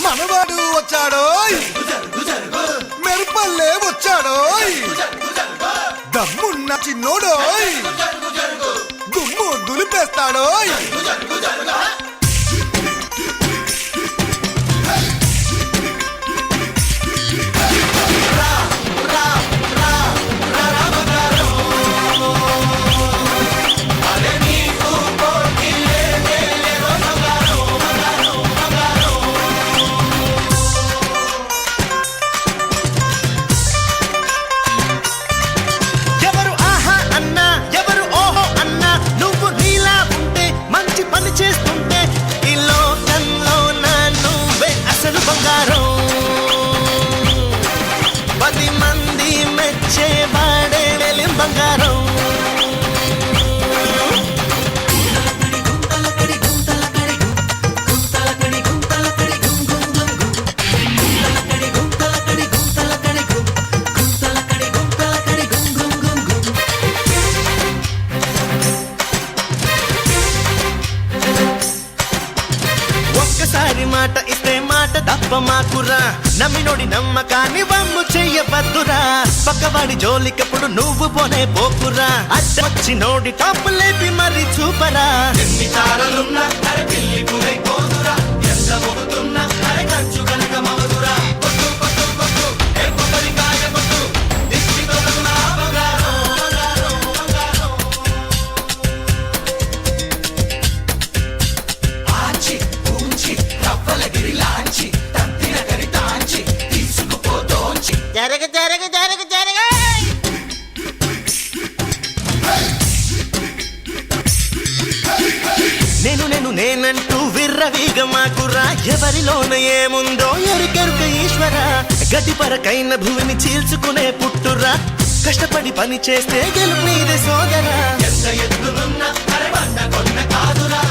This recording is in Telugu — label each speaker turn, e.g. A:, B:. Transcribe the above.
A: మనవాడు వచ్చాడో మెరుపల్లే వచ్చాడో దమ్మున్న చిన్నోడో దుమ్ము దులిపేస్తాడో
B: మాట ఇస్తే మాట తప్ప మాకురా నమ్మినోడి నమ్మకాన్ని వమ్ము చెయ్యవద్దురా పక్కవాడి జోలికప్పుడు నువ్వు పోనే పోకురా అడ్డొచ్చి నోడి టాప్ లేపి మరి చూపరా ఎన్ని తారలున్నా అరే పిల్లి పురై పోదురా ఎంత మొగుతున్నా అరే కంచు కనుక మవదురా కొట్టు కొట్టు కొట్టు ఏ కొబ్బరికాయ కొట్టు దిష్టి తొలగునా బంగారం బంగారం బంగారం ఆచి పూంచి రవ్వలగిరి లాంచి తంతిన కరి తాంచి తీసుకుపోతోంచి
C: జరగ జరగ జరగ జరగ
B: నేనంటూ విర్రవీగ మాకురా ఎవరిలోన ఏముందో ఎరుకెరుక ఈశ్వర గడ్డి పరకైన భూమిని చీల్చుకునే పుట్టురా కష్టపడి పని చేస్తే గెలుపు నీదే సోదరా
C: ఎంత ఎత్తునున్న అరే బండ కొన్న కాదురా